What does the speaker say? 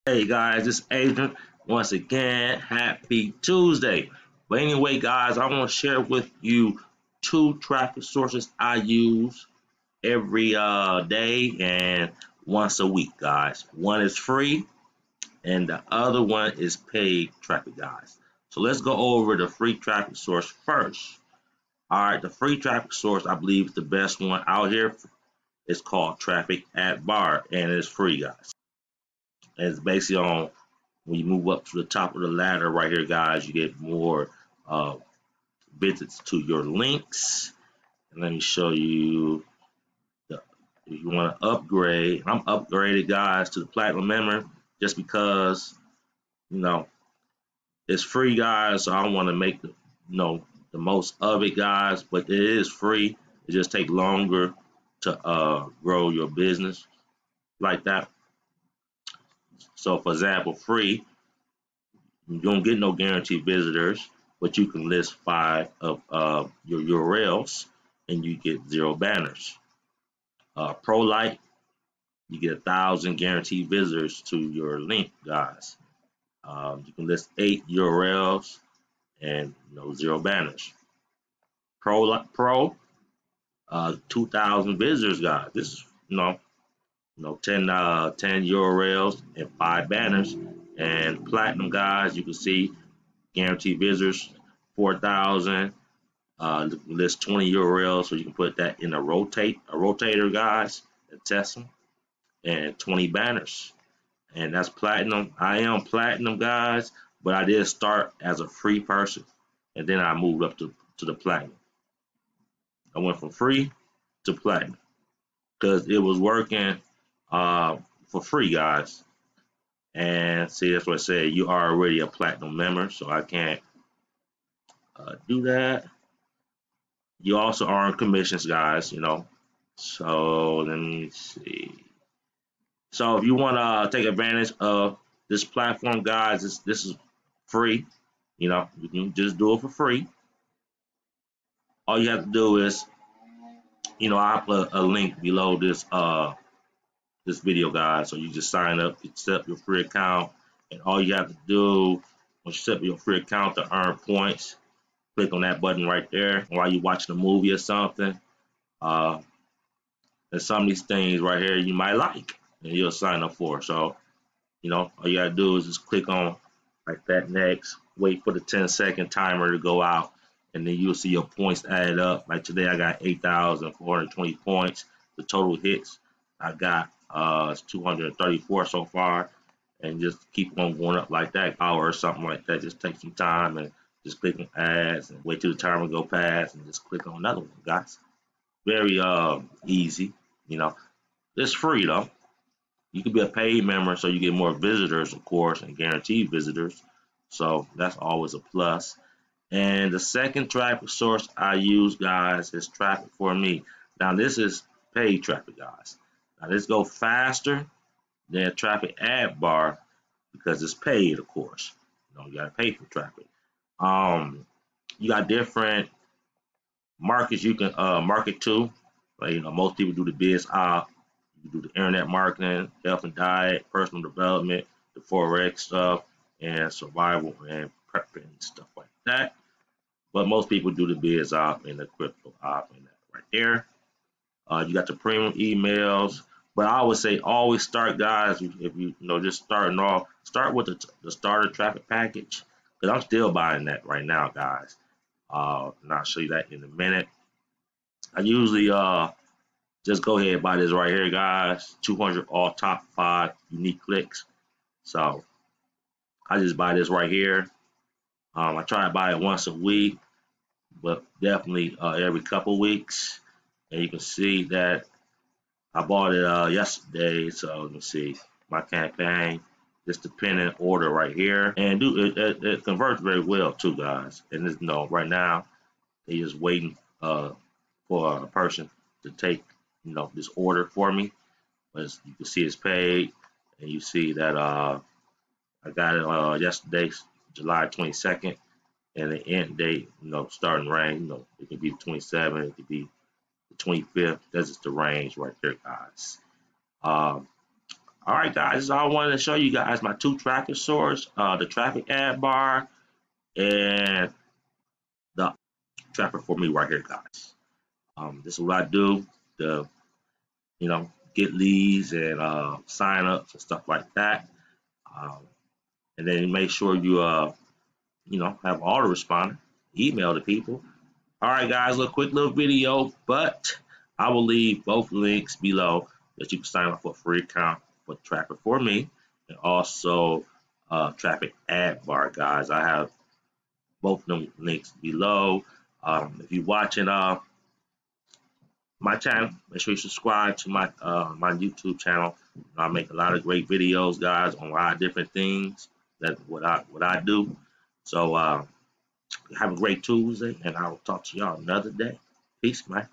Hey guys, this is Adrian. Once again, happy Tuesday. But anyway, guys, I want to share with you two traffic sources I use every day and once a week, guys. One is free and the other one is paid traffic, guys. So let's go over the free traffic source first. All right, the free traffic source I believe is the best one out here. It's called Trafficadbar and it's free, guys. And it's basically on when you move up to the top of the ladder right here, guys, you get more uh, visits to your links. And let me show you the, if you want to upgrade. I'm upgraded, guys, to the platinum member just because you know it's free, guys. So I want to make the most of it, guys. But it is free. It just takes longer to grow your business like that. So, for example, free, you don't get no guaranteed visitors, but you can list five of your URLs and you get zero banners. Pro Light, you get 1,000 guaranteed visitors to your link, guys. You can list 8 URLs and zero banners. Pro, 2,000 visitors, guys. This is 10 URLs and 5 banners. And Platinum, guys, you can see guaranteed visitors 4,000. List 20 URLs, so you can put that in a rotator, guys, and test them, and 20 banners. And that's platinum. I am platinum, guys, but I did start as a free person, and then I moved up to the platinum. I went from free to platinum because it was working for free, guys. And see, that's what I said. You are already a platinum member, so I can't do that. You also earn commissions, guys. So let me see. So if you want to take advantage of this platform, guys, this is free. You can just do it for free. All you have to do is, I'll put a link below this video, guys. So you just sign up, you set up your free account, and all you have to do once you set up your free account to earn points, click on that button right there while you're watching a movie or something. Uh, and some of these things right here you might like and you'll sign up for. So, all you gotta do is just click on like that next, wait for the 10-second timer to go out, and then you'll see your points added up. Like today I got 8,420 points. The total hits I got 234 so far, and just keep on going up like that, hour or something like that. Just take some time and just click on ads and wait till the timer go past and just click on another one, guys. Very easy, you know. It's free though. You can be a paid member so you get more visitors, of course, and guaranteed visitors. So that's always a plus. And the second traffic source I use, guys, is Trafficforme. Now this is paid traffic, guys. Now this go faster than Trafficadbar because it's paid, of course. You gotta pay for traffic. You got different markets you can market to. Like, most people do the biz op, you do the internet marketing, health and diet, personal development, the forex stuff, and survival and prepping and stuff like that. But most people do the biz op and the crypto op and that right there. You got the premium emails, but I would say always start, guys. If just starting off, start with the starter traffic package because I'm still buying that right now, guys. And I'll show you that in a minute. I usually just go ahead and buy this right here, guys. 200 all top 5 unique clicks. So I just buy this right here. I try to buy it once a week, but definitely every couple weeks. And you can see that I bought it yesterday. So let me see my campaign. Just the pin and order right here, and it converts very well too, guys. And right now they just waiting for a person to take this order for me. As you can see, it's paid, and you see that I got it yesterday, July 22nd, and the end date, starting range, it could be the 27th, it could be the 25th. That's just the range right there, guys. Um, All right, guys, this is all I wanted to show you guys. My two tracking source, the traffic ad bar and the trapper for me right here, guys. This is what I do to, get leads and sign ups and stuff like that. Um, and then make sure you, have autoresponder, email to people. All right, guys, a quick little video, but I will leave both links below that you can sign up for a free account for Trapper for me and also Traffic Ad Bar, guys. I have both of them links below. If you're watching my channel, make sure you subscribe to my YouTube channel. I make a lot of great videos, guys, on a lot of different things that what I do. So have a great Tuesday, and I will talk to y'all another day. Peace, man.